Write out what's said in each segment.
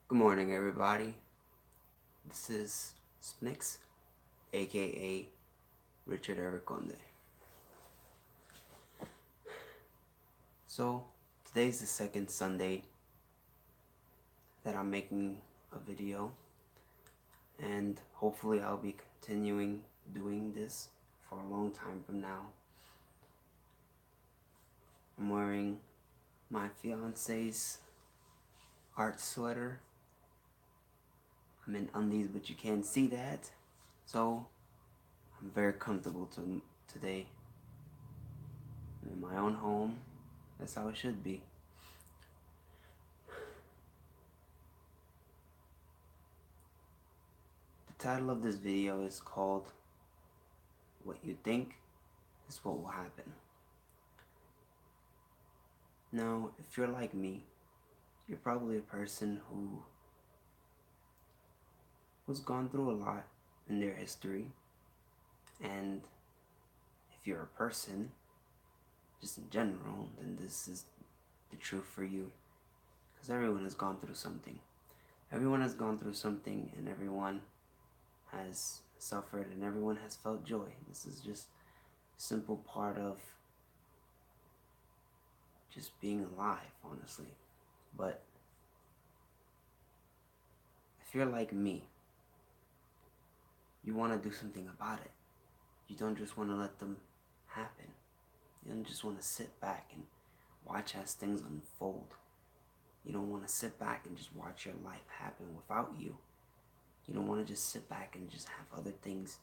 Good morning, everybody. This is Spnix, aka Richard Eric Conde. So, today's the second Sunday that I'm making a video, and hopefully, I'll be continuing doing this for a long time from now. I'm wearing my fiance's art sweater. I'm in undies, but you can't see that. So, I'm very comfortable today. I'm in my own home. That's how it should be. The title of this video is called What You Think is What Will Happen. Now, if you're like me, you're probably a person who's gone through a lot in their history. And if you're a person, just in general, then this is the truth for you. Because everyone has gone through something. Everyone has gone through something, and everyone has suffered, and everyone has felt joy. This is just a simple part of just being alive, honestly. But if you're like me, you want to do something about it. You don't just want to let them happen. You don't just want to sit back and watch as things unfold. You don't want to sit back and just watch your life happen without you. You don't want to just sit back and just have other things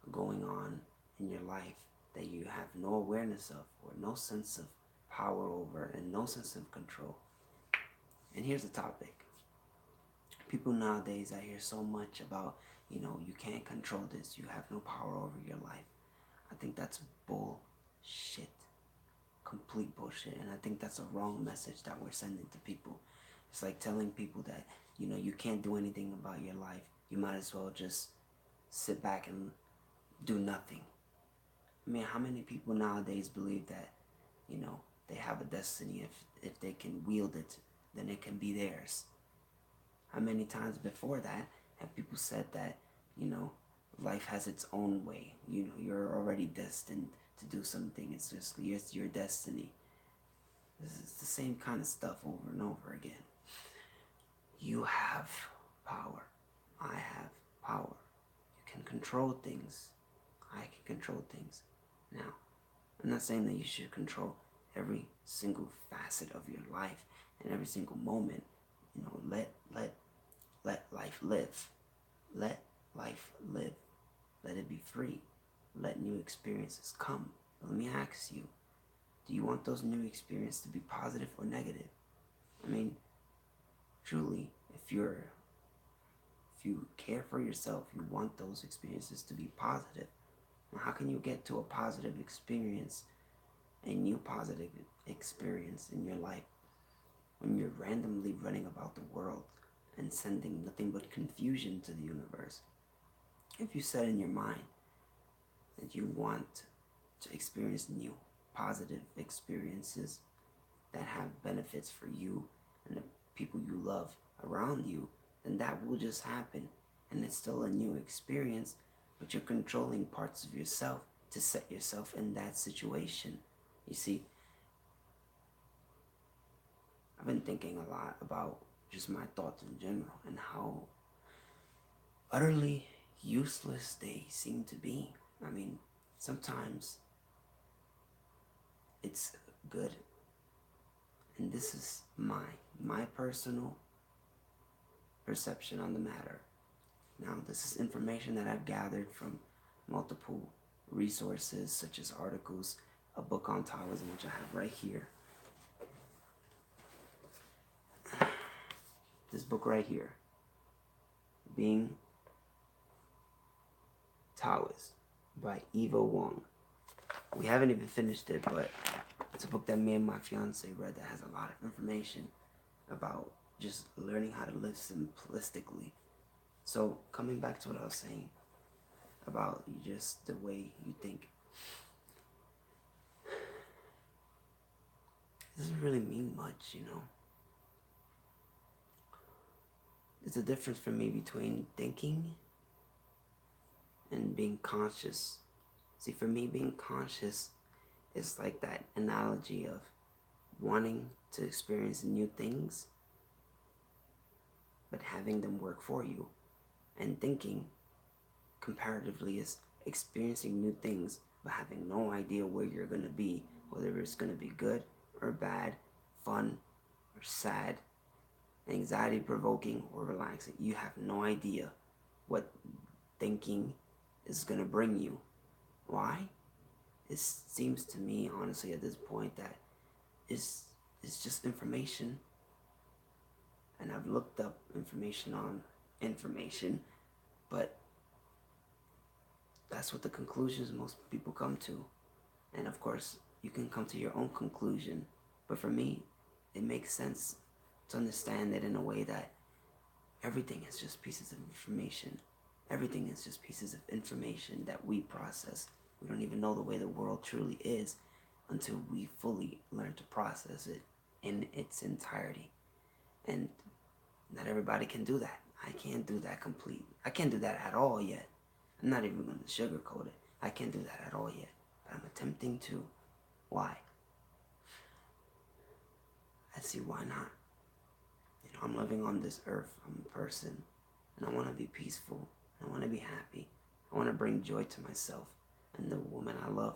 going on in your life that you have no awareness of or no sense of power over and no sense of control. And here's the topic. People nowadays, I hear so much about, you can't control this. You have no power over your life. I think that's bullshit. Complete bullshit. And I think that's a wrong message that we're sending to people. It's like telling people that, you can't do anything about your life. You might as well just sit back and do nothing. I mean, how many people nowadays believe that, they have a destiny? If they can wield it, then it can be theirs. How many times before that have people said that, life has its own way? You're already destined to do something. It's just your destiny. This is the same kind of stuff over and over again. You have power. I have power. You can control things. I can control things. Now, I'm not saying that you should control every single facet of your life and every single moment. Let life live. Let life live. Let it be free. Let new experiences come. But let me ask you, do you want those new experiences to be positive or negative? I mean, truly, if you care for yourself, you want those experiences to be positive. Now, how can you get to a positive experience, a new positive experience in your life, when you're randomly running about the world and sending nothing but confusion to the universe? If you set in your mind that you want to experience new positive experiences that have benefits for you and the people you love around you, then that will just happen. And it's still a new experience, but you're controlling parts of yourself to set yourself in that situation. You see, I've been thinking a lot about just my thoughts in general and how utterly useless they seem to be. I mean, sometimes it's good, and this is my personal perception on the matter. Now, this is information that I've gathered from multiple resources, such as articles, a book on Taoism, which I have right here. This book right here, Being Taoist by Eva Wong. We haven't even finished it, but it's a book that me and my fiance read that has a lot of information about just learning how to live simplistically. So, coming back to what I was saying about just the way you think, it doesn't really mean much. It's a difference for me between thinking and being conscious. See, for me, being conscious is like that analogy of wanting to experience new things, but having them work for you. And thinking, comparatively, is experiencing new things, but having no idea where you're going to be, whether it's going to be good or bad, fun or sad, anxiety provoking or relaxing. You have no idea what thinking is going to bring you. Why? It seems to me, honestly, at this point, that it's just information. And I've looked up information on information, but that's what the conclusions most people come to. And of course, you can come to your own conclusion. But for me, it makes sense to understand it in a way that everything is just pieces of information. Everything is just pieces of information that we process. We don't even know the way the world truly is until we fully learn to process it in its entirety. And not everybody can do that. I can't do that complete. I can't do that at all yet. I'm not even going to sugarcoat it. I can't do that at all yet. But I'm attempting to. Why? I see why not. I'm living on this earth. I'm a person. And I want to be peaceful. I want to be happy. I want to bring joy to myself and the woman I love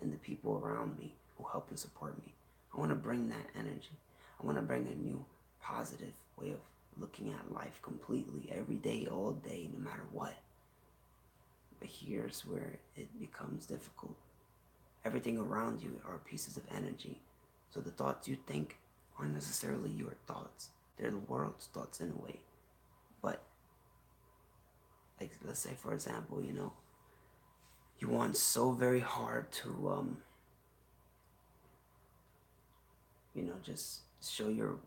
and the people around me who help and support me. I want to bring that energy. I want to bring a new positive way of looking at life completely, every day, all day, no matter what. But here's where it becomes difficult. Everything around you are pieces of energy. So the thoughts you think aren't necessarily your thoughts. They're the world's thoughts in a way. But, like, let's say, for example, you want so very hard to, just show your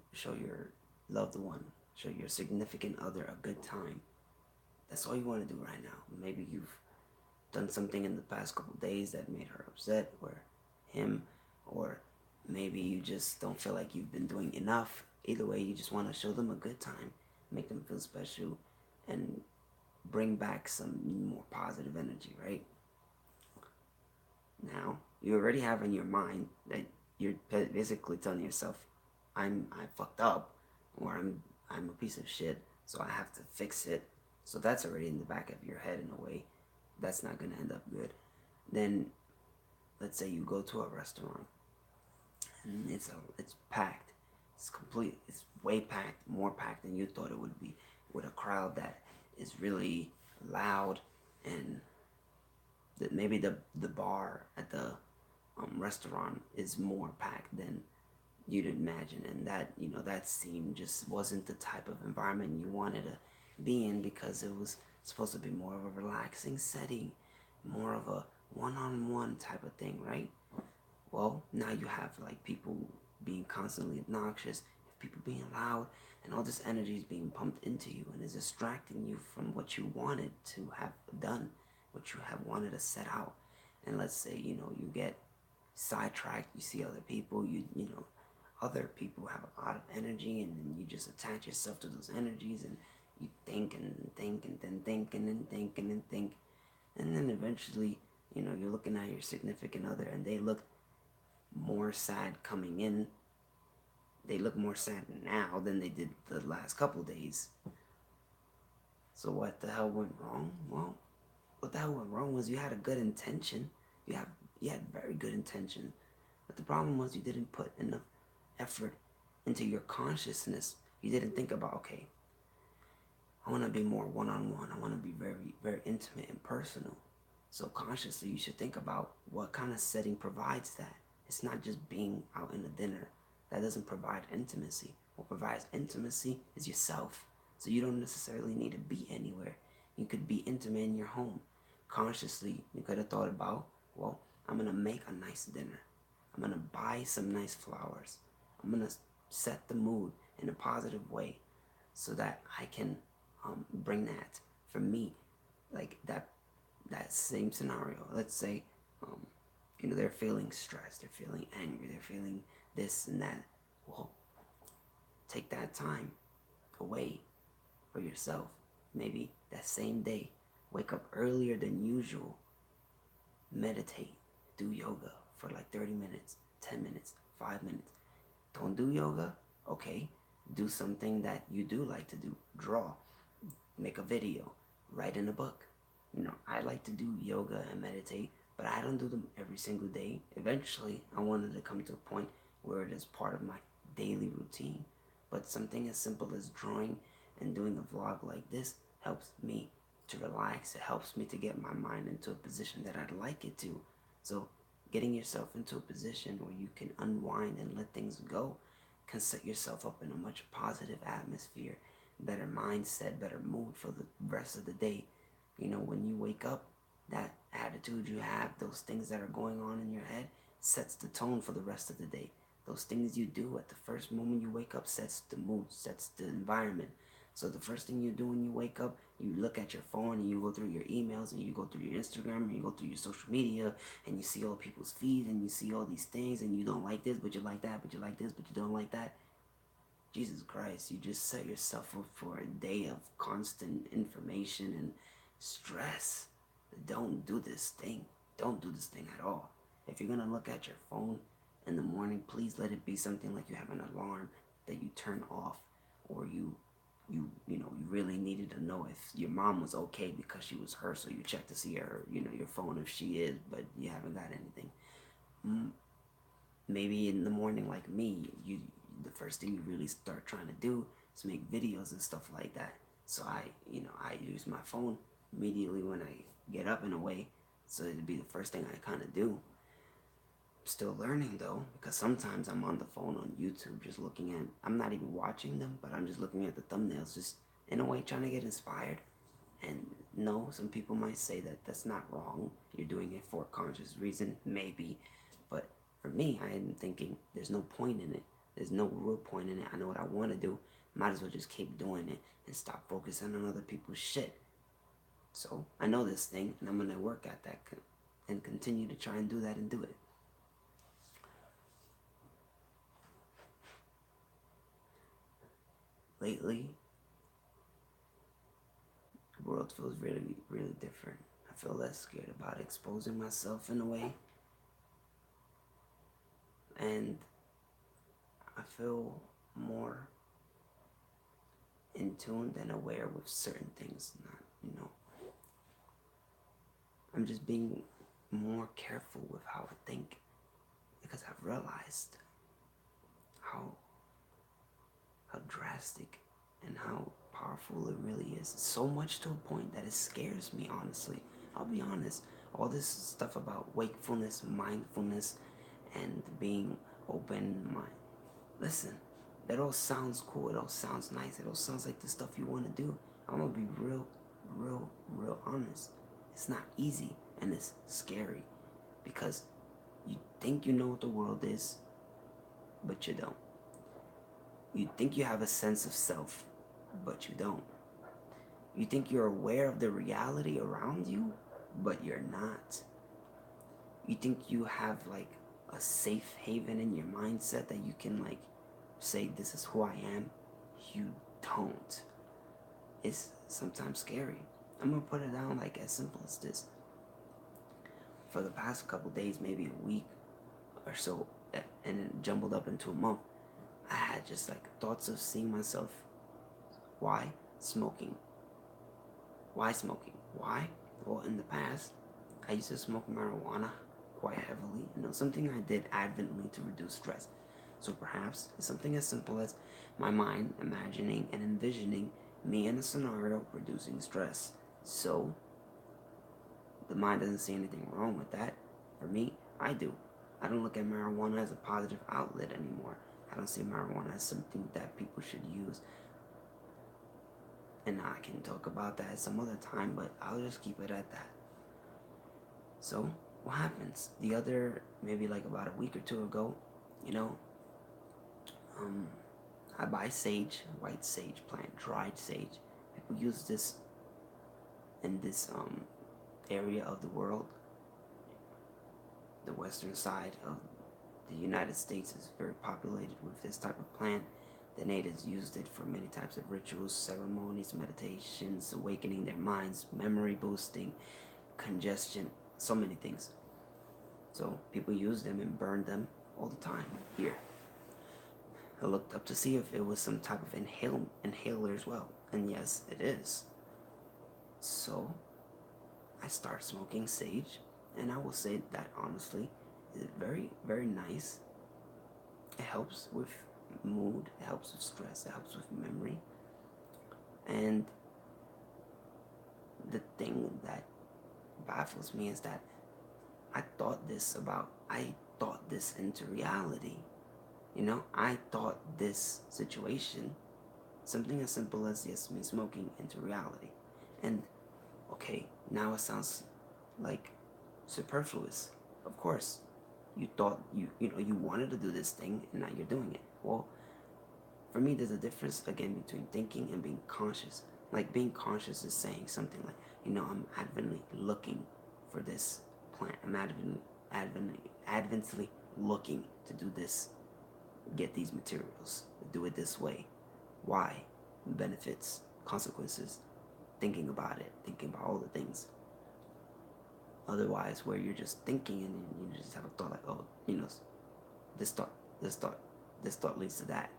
loved one, show your significant other a good time. That's all you want to do right now. Maybe you've done something in the past couple days that made her upset, or him, or maybe you just don't feel like you've been doing enough. Either way, you just want to show them a good time, make them feel special, and bring back some more positive energy, right? Now, you already have in your mind that you're basically telling yourself, I fucked up, or I'm a piece of shit, so I have to fix it. So that's already in the back of your head in a way. That's not gonna end up good. Then, let's say you go to a restaurant and it's packed. It's way packed, more packed than you thought it would be, with a crowd that is really loud, and that maybe the bar at the restaurant is more packed than you'd imagine, and that scene just wasn't the type of environment you wanted to be in, because it was supposed to be more of a relaxing setting, more of a one-on-one type of thing, right? Well, now you have like people being constantly obnoxious, people being loud, and all this energy is being pumped into you and is distracting you from what you wanted to have done, what you have wanted to set out. And let's say, you get sidetracked, you see other people, other people have a lot of energy, and then you just attach yourself to those energies, and you think and think and then think and then think and then think. And then eventually, you're looking at your significant other and they look more sad coming in. They look more sad now than they did the last couple days. So what the hell went wrong? Well, what the hell went wrong was you had a good intention. You had very good intention. But the problem was you didn't put enough effort into your consciousness. You didn't think about, okay, I want to be more one-on-one. I want to be very, very intimate and personal. So consciously, you should think about what kind of setting provides that. It's not just being out in a dinner. That doesn't provide intimacy. What provides intimacy is yourself. So you don't necessarily need to be anywhere. You could be intimate in your home. Consciously, you could have thought about, well, I'm going to make a nice dinner. I'm going to buy some nice flowers. I'm going to set the mood in a positive way so that I can bring that for me. Like that same scenario. Let's say, they're feeling stressed, they're feeling angry, they're feeling this and that. Well, take that time away for yourself. Maybe that same day, wake up earlier than usual, meditate, do yoga for like 30 minutes, 10 minutes, 5 minutes. Don't do yoga? Okay. Do something that you do like to do. Draw, make a video, write in a book. I like to do yoga and meditate, but I don't do them every single day. Eventually, I wanted to come to a point where it is part of my daily routine. But something as simple as drawing and doing a vlog like this helps me to relax. It helps me to get my mind into a position that I'd like it to. So getting yourself into a position where you can unwind and let things go can set yourself up in a much positive atmosphere, better mindset, better mood for the rest of the day. When you wake up, that attitude you have, those things that are going on in your head, sets the tone for the rest of the day. Those things you do at the first moment you wake up sets the mood, sets the environment. So the first thing you do when you wake up, you look at your phone and you go through your emails and you go through your Instagram and you go through your social media and you see all people's feeds and you see all these things and you don't like this, but you like that, but you like this, but you don't like that. Jesus Christ, you just set yourself up for a day of constant information and stress. Don't do this thing. Don't do this thing at all. If you're going to look at your phone in the morning, please let it be something like you have an alarm that you turn off, or you really needed to know if your mom was okay because she was hurt, so you check to see her, your phone if she is, but you haven't got anything. Maybe in the morning, like me, the first thing you really start trying to do is make videos and stuff like that. So I use my phone immediately when I get up in a way, so it'd be the first thing I kind of do. Still learning though, because sometimes I'm on the phone on YouTube just looking at, I'm not even watching them, but I'm just looking at the thumbnails, just in a way trying to get inspired. And no, some people might say that that's not wrong. You're doing it for a conscious reason, maybe. But for me, I am thinking there's no point in it. There's no real point in it. I know what I want to do. Might as well just keep doing it and stop focusing on other people's shit. So I know this thing, and I'm going to work at that and continue to try and do that and do it. Lately, the world feels really, really different. I feel less scared about exposing myself in a way. And I feel more in tune and aware with certain things. I'm just being more careful with how I think, because I've realized how drastic and how powerful it really is. So much to a point that it scares me, honestly. I'll be honest. All this stuff about wakefulness, mindfulness, and being open mind. Listen, that all sounds cool. It all sounds nice. It all sounds like the stuff you want to do. I'm going to be real honest. It's not easy and it's scary, because you think you know what the world is, but you don't. You think you have a sense of self, but you don't. You think you're aware of the reality around you, but you're not. You think you have like a safe haven in your mindset that you can like say, this is who I am. You don't. It's sometimes scary. I'm gonna put it down like as simple as this. For the past couple days, maybe a week or so, and it jumbled up into a month, I had just like thoughts of seeing myself. Why? Smoking. Why smoking? Why? Well, in the past, I used to smoke marijuana quite heavily. Something I did advently to reduce stress. So perhaps it's something as simple as my mind imagining and envisioning me in a scenario reducing stress. So the mind doesn't see anything wrong with that. For me, I do. I don't look at marijuana as a positive outlet anymore. I don't see marijuana as something that people should use. And I can talk about that some other time, but I'll just keep it at that. So, what happens? The other, maybe like about a week or two ago, I buy sage, white sage plant, dried sage. People use this in this area of the world. The western side of the United States is very populated with this type of plant. The natives used it for many types of rituals, ceremonies, meditations, awakening their minds, memory boosting, congestion, so many things. So people used them and burned them all the time here. I looked up to see if it was some type of inhaler as well. And yes, it is. So I started smoking sage, and I will say that honestly, it's very, very nice. It helps with mood, it helps with stress, it helps with memory. And the thing that baffles me is that I thought this into reality. I thought this situation, something as simple as yes, me smoking, into reality. And okay, now it sounds like superfluous. Of course, you thought you wanted to do this thing, and now you're doing it. Well, for me, there's a difference again between thinking and being conscious. Like being conscious is saying something like, I'm advently looking for this plant. I'm advently looking to do this, get these materials, do it this way. Why? Benefits, consequences, thinking about it, thinking about all the things. Otherwise, where you're just thinking and you just have a thought like, oh, this thought, this thought, this thought leads to that.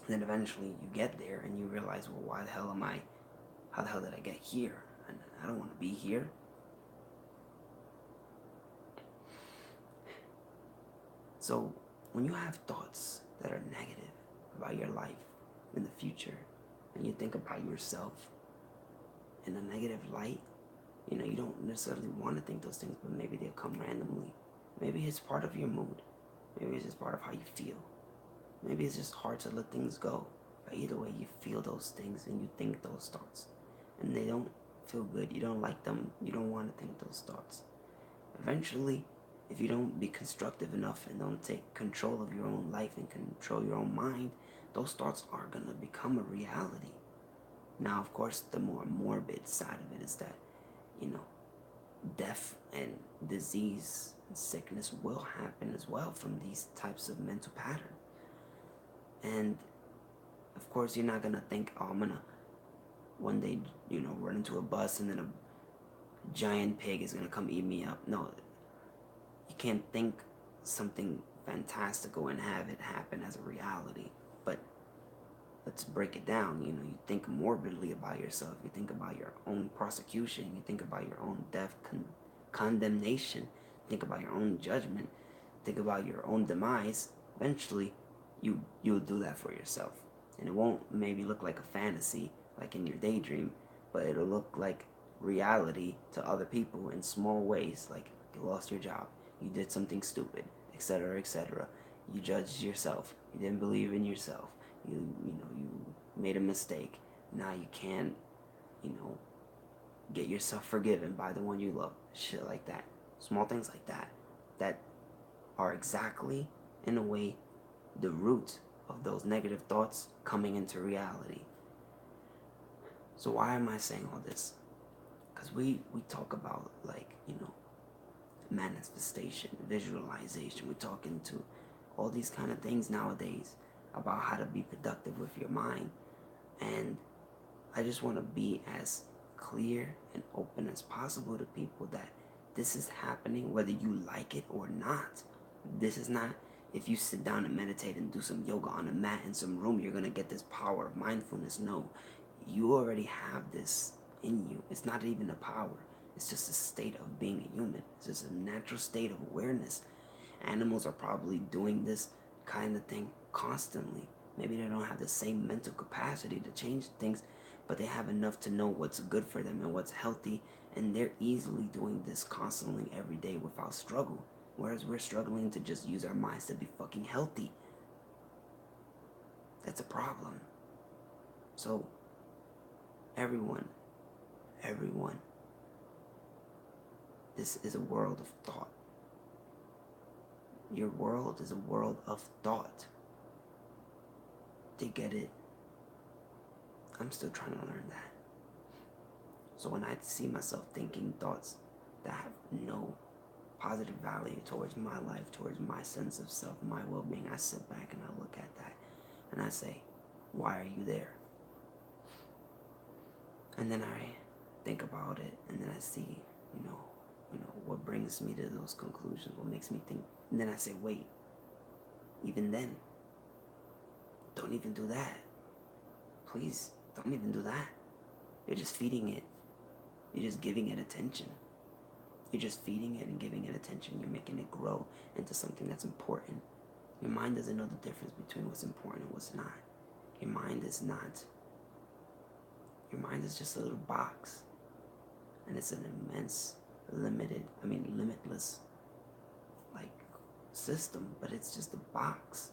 And then eventually you get there and you realize, well, how the hell did I get here? And I don't want to be here. So when you have thoughts that are negative about your life in the future, and you think about yourself in a negative light, you don't necessarily want to think those things, but maybe they'll come randomly. Maybe it's part of your mood. Maybe it's just part of how you feel. Maybe it's just hard to let things go. But either way, you feel those things and you think those thoughts. And they don't feel good. You don't like them. You don't want to think those thoughts. Eventually, if you don't be constructive enough and don't take control of your own life and control your own mind, those thoughts are going to become a reality. Now, of course, the more morbid side of it is that, death and disease and sickness will happen as well from these types of mental patterns. And of course, you're not gonna think, oh, I'm gonna one day, run into a bus and then a giant pig is gonna come eat me up. No, you can't think something fantastical and have it happen as a reality. But let's break it down. You think morbidly about yourself. You think about your own prosecution. You think about your own death, condemnation. Think about your own judgment. Think about your own demise. Eventually, you'll do that for yourself, and it won't maybe look like a fantasy like in your daydream, but it'll look like reality to other people in small ways. Like you lost your job, you did something stupid, etc., etc. You judged yourself. You didn't believe in yourself. You made a mistake. Now you can't get yourself forgiven by the one you love. Shit like that. Small things like that are exactly, in a way, the root of those negative thoughts coming into reality. So why am I saying all this? Because we talk about manifestation, visualization. We're talking to all these kind of things nowadays about how to be productive with your mind. And I just want to be as clear and open as possible to people that this is happening whether you like it or not. This is not, if you sit down and meditate and do some yoga on a mat in some room, you're going to get this power of mindfulness. No, you already have this in you. It's not even a power. It's just a state of being a human. It's just a natural state of awareness. Animals are probably doing this kind of thing constantly. Maybe they don't have the same mental capacity to change things, but they have enough to know what's good for them and what's healthy, and they're easily doing this constantly every day without struggle. Whereas we're struggling to just use our minds to be fucking healthy. That's a problem. So, everyone, this is a world of thought. Your world is a world of thought. To get it, I'm still trying to learn that. So when I see myself thinking thoughts that have no positive value towards my life, towards my sense of self, my well-being, I sit back and I look at that And I say, why are you there? And then I think about it, and then I see, what brings me to those conclusions, what makes me think. And then I say, wait, even then, don't even do that. Please, don't even do that. You're just feeding it. You're just giving it attention. You're just feeding it and giving it attention. You're making it grow into something that's important. Your mind doesn't know the difference between what's important and what's not. Your mind is not. Your mind is just a little box. And it's an immense, limitless, system, but it's just a box.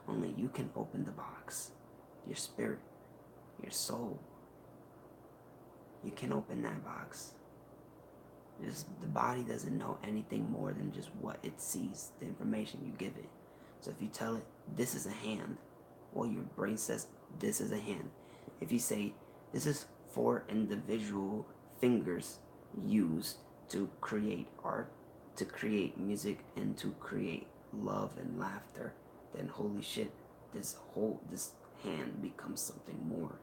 Only you can open the box. Your spirit, your soul. You can open that box. The body doesn't know anything more than just what it sees, the information you give it. So if you tell it, this is a hand, well, your brain says, this is a hand. If you say, this is 4 individual fingers used to create art, to create music, and to create love and laughter, then holy shit, this hand becomes something more.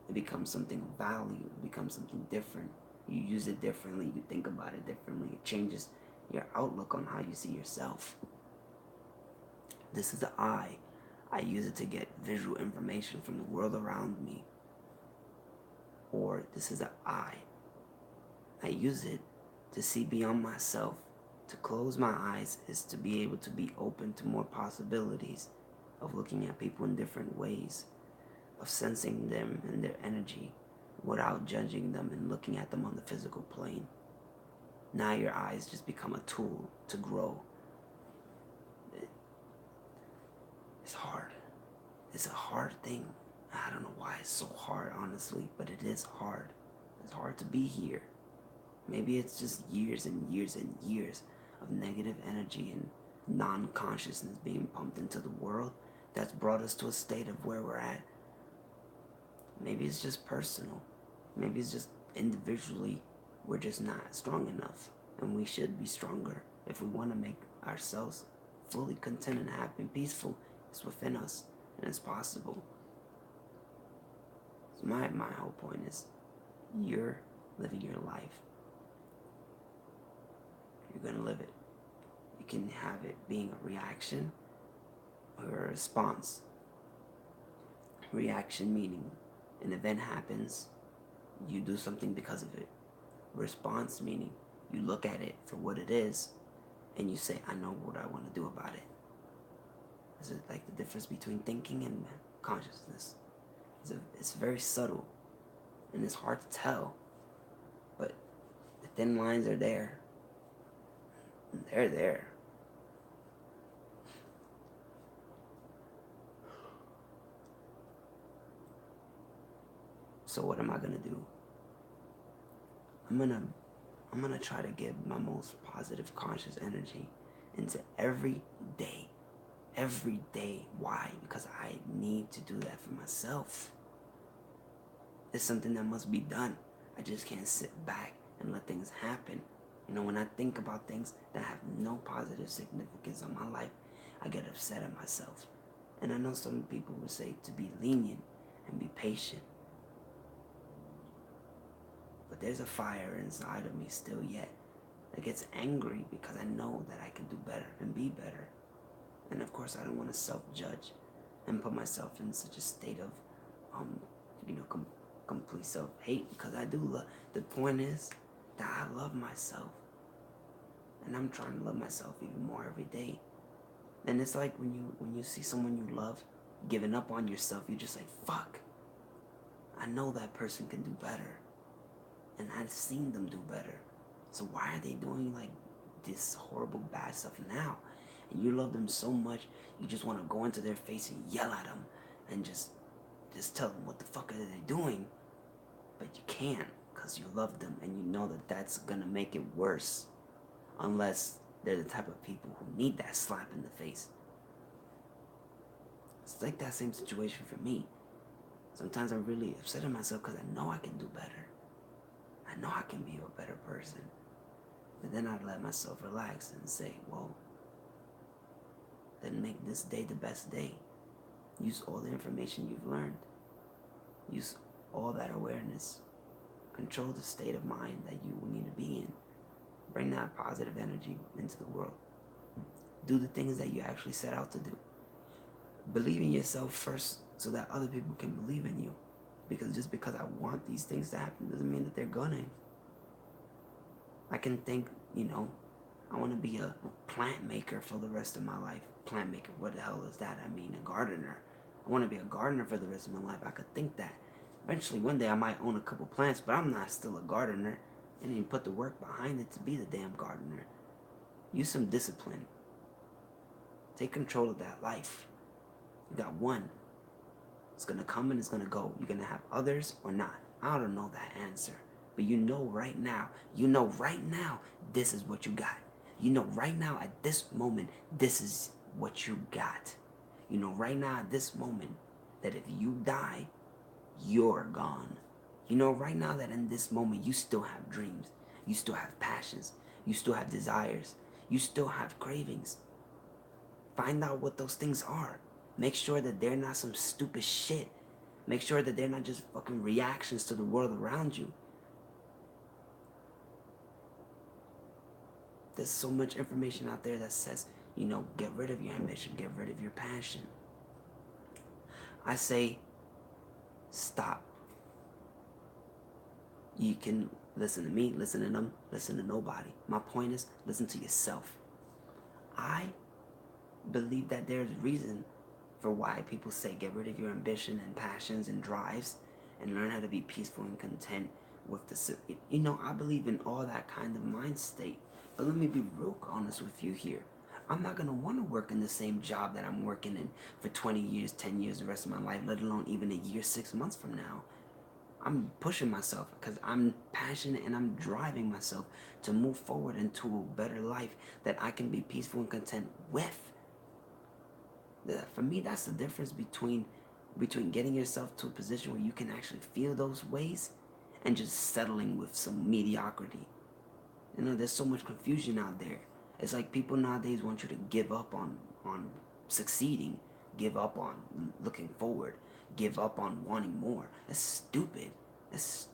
It becomes something of value. It becomes something different. You use it differently. You think about it differently. It changes your outlook on how you see yourself. This is the eye. I use it to get visual information from the world around me. Or this is the eye. I use it to see beyond myself. To close my eyes is to be able to be open to more possibilities of looking at people in different ways, of sensing them and their energy without judging them and looking at them on the physical plane. Now your eyes just become a tool to grow. It's hard. It's a hard thing. I don't know why it's so hard, honestly, but it is hard. It's hard to be here. Maybe it's just years and years and years of negative energy and non-consciousness being pumped into the world that's brought us to a state of where we're at. Maybe it's just personal. Maybe it's just individually we're just not strong enough, and we should be stronger if we want to make ourselves fully content and happy and peaceful. It's within us, and it's possible. So my whole point is, you're living your life. You're gonna live it. You can have it being a reaction or a response. Reaction meaning an event happens, you do something because of it. Response meaning you look at it for what it is and you say, I know what I want to do about it. Is it like the difference between thinking and consciousness? It's very subtle and it's hard to tell, but the thin lines are there. They're there. So what am I gonna do? I'm gonna try to give my most positive conscious energy into every day. Every day. Why? Because I need to do that for myself. It's something that must be done. I just can't sit back and let things happen. When I think about things that have no positive significance on my life, I get upset at myself. And I know some people would say to be lenient and be patient. But there's a fire inside of me still yet that gets angry because I know that I can do better and be better. And of course I don't want to self-judge and put myself in such a state of, complete self-hate, because I do love. The point is that I love myself. And I'm trying to love myself even more every day. And it's like when you see someone you love giving up on yourself, you're just like, fuck. I know that person can do better. And I've seen them do better. So why are they doing this horrible bad stuff now? And you love them so much, you just want to go into their face and yell at them and just tell them what the fuck are they doing. But you can't, because you love them and you know that that's gonna make it worse. Unless they're the type of people who need that slap in the face. It's like that same situation for me. Sometimes I'm really upset at myself because I know I can do better. I know I can be a better person. But then I let myself relax and say, well, then make this day the best day. Use all the information you've learned. Use all that awareness. Control the state of mind that you need to be in. Bring that positive energy into the world. Do the things that you actually set out to do. Believe in yourself first so that other people can believe in you. Because just because I want these things to happen doesn't mean that they're gonna. I can think, I want to be a plant maker for the rest of my life. Plant maker, what the hell is that? I mean, a gardener. I want to be a gardener for the rest of my life. I could think that. Eventually, one day I might own a couple plants, but I'm not still a gardener. I didn't even put the work behind it to be the damn gardener. Use some discipline. Take control of that life. You got one. It's going to come and it's going to go. You're going to have others or not. I don't know that answer. But you know right now, this is what you got. You know right now at this moment, this is what you got. You know right now at this moment that if you die, you're gone. You know right now that in this moment you still have dreams. You still have passions. You still have desires. You still have cravings. Find out what those things are. Make sure that they're not some stupid shit. Make sure that they're not just fucking reactions to the world around you. There's so much information out there that says, get rid of your ambition, get rid of your passion. I say, stop. You can listen to me, listen to them, listen to nobody. My point is, listen to yourself. I believe that there's reason for why people say get rid of your ambition and passions and drives and learn how to be peaceful and content with the, I believe in all that kind of mind state. But let me be real honest with you here. I'm not going to want to work in the same job that I'm working in for 20 years, 10 years, the rest of my life, let alone even a year, 6 months from now. I'm pushing myself because I'm passionate and I'm driving myself to move forward into a better life that I can be peaceful and content with. For me, that's the difference between getting yourself to a position where you can actually feel those ways and just settling with some mediocrity. There's so much confusion out there. It's like people nowadays want you to give up on succeeding, give up on looking forward, give up on wanting more. That's stupid. It's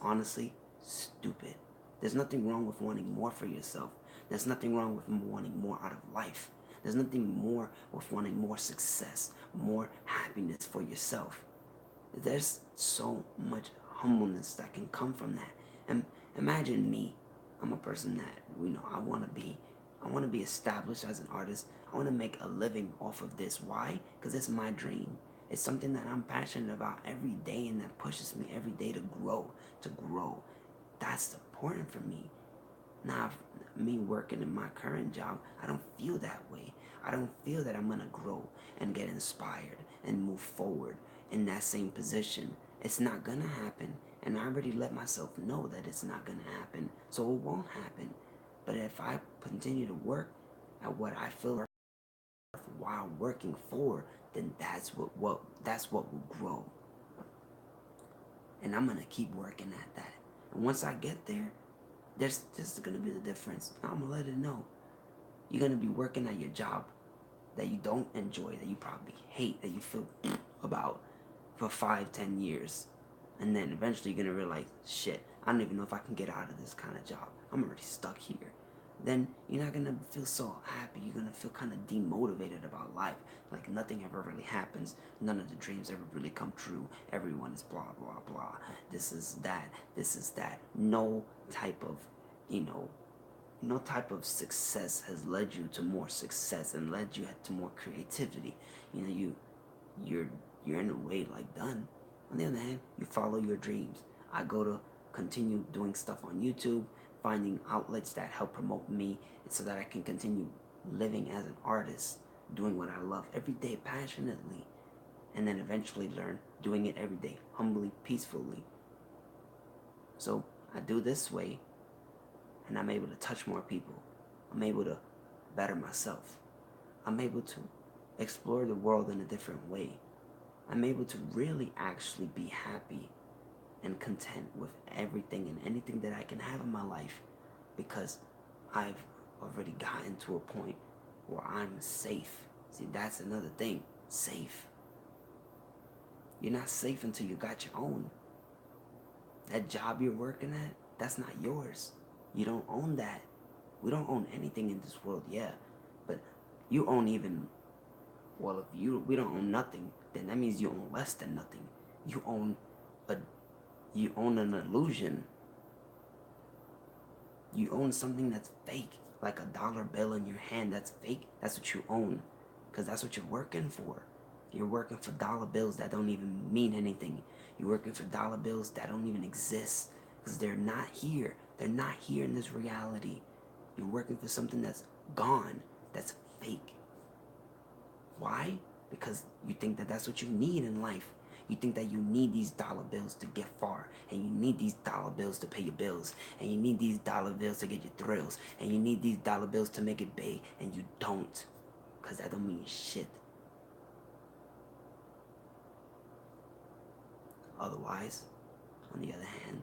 honestly stupid. There's nothing wrong with wanting more for yourself. There's nothing wrong with wanting more out of life. There's nothing more with wanting more success, more happiness for yourself. There's so much humbleness that can come from that. And imagine me. I'm a person that, I want to be established as an artist. I want to make a living off of this. Why? Because it's my dream. It's something that I'm passionate about every day and that pushes me every day to grow. That's important for me. Now, me working in my current job, I don't feel that way. I don't feel that I'm going to grow and get inspired and move forward in that same position. It's not going to happen. And I already let myself know that it's not going to happen. So it won't happen. But if I continue to work at what I feel while working for, then that's what will grow. And I'm going to keep working at that. And once I get there, there's going to be the difference. I'm going to let it know. You're going to be working at your job that you don't enjoy, that you probably hate, that you feel about for 5-10 years. And then eventually you're going to realize, shit, I don't even know if I can get out of this kind of job. I'm already stuck here. Then you're not going to feel so happy. You're going to feel kind of demotivated about life. Like nothing ever really happens. None of the dreams ever really come true. Everyone is blah, blah, blah. This is that. No type of, no type of success has led you to more success and led you to more creativity. You're in a way like done. On the other hand, you follow your dreams. I go to continue doing stuff on YouTube, finding outlets that help promote me so that I can continue living as an artist, doing what I love every day passionately, and then eventually learn doing it every day, humbly, peacefully. So I do this way, and I'm able to touch more people. I'm able to better myself. I'm able to explore the world in a different way. I'm able to really actually be happy and content with everything and anything that I can have in my life because I've already gotten to a point where I'm safe. See, that's another thing. safe. You're not safe until you got your own. That job you're working at, that's not yours. You don't own that. We don't own anything in this world, yeah. But you own even, well, if we don't own nothing, then that means you own less than nothing. You own a you own an illusion. You own something that's fake, like a dollar bill in your hand that's fake. That's what you own, because that's what you're working for. You're working for dollar bills that don't even mean anything. You're working for dollar bills that don't even exist, because they're not here. They're not here in this reality. You're working for something that's gone, that's fake. Why? Because you think that that's what you need in life. You think that you need these dollar bills to get far, and you need these dollar bills to pay your bills, and you need these dollar bills to get your thrills, and you need these dollar bills to make it big, and you don't, because that don't mean shit. Otherwise, on the other hand,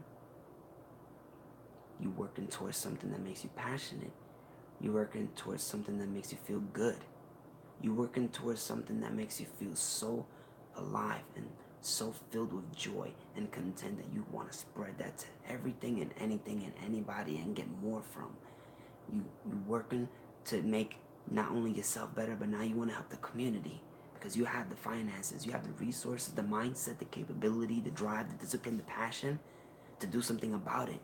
you working towards something that makes you passionate. You working towards something that makes you feel good. You working towards something that makes you feel so alive and so filled with joy and content that you want to spread that to everything and anything and anybody and get more from. You working to make not only yourself better, but now you want to help the community, because you have the finances, you have the resources, the mindset, the capability, the drive, the discipline, the passion to do something about it.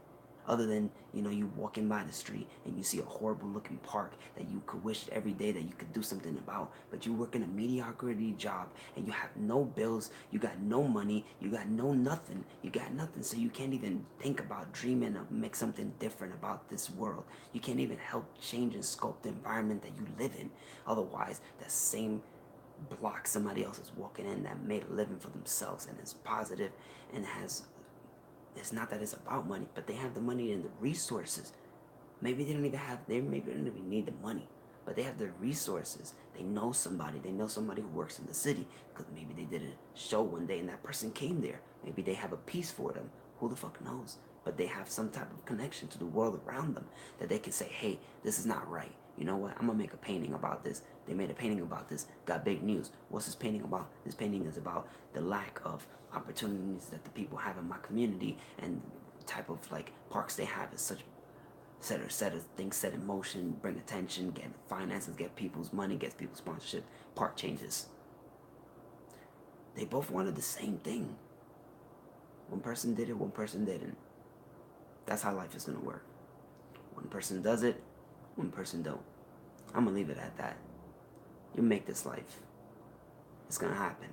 Other than, you walking by the street and you see a horrible looking park that you could wish every day that you could do something about, but you work in a mediocrity job and you have no bills, you got no money, you got no nothing, you got nothing, so you can't even think about dreaming of make something different about this world. You can't even help change and sculpt the environment that you live in. Otherwise, that same block somebody else is walking in that made a living for themselves and is positive and has, it's not that it's about money, but they have the money and the resources. Maybe they maybe they don't even need the money, but they have the resources. They know somebody who works in the city, because maybe they did a show one day and that person came there. Maybe they have a piece for them. Who the fuck knows? But they have some type of connection to the world around them that they can say, hey, this is not right. You know what? I'm gonna make a painting about this. They made a painting about this, got big news. What's this painting about? This painting is about the lack of opportunities that the people have in my community, and type of like parks they have is such set of things set in motion, bring attention, get finances, get people's money, get people's sponsorship, park changes. They both wanted the same thing. One person did it, one person didn't. That's how life is gonna work. One person does it, one person don't. I'm gonna leave it at that. You make this life. It's gonna happen.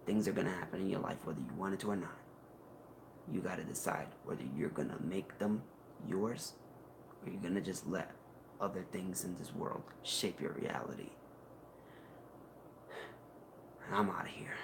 Things are gonna happen in your life whether you want it to or not. You gotta decide whether you're gonna make them yours, or you're gonna just let other things in this world shape your reality. I'm out of here.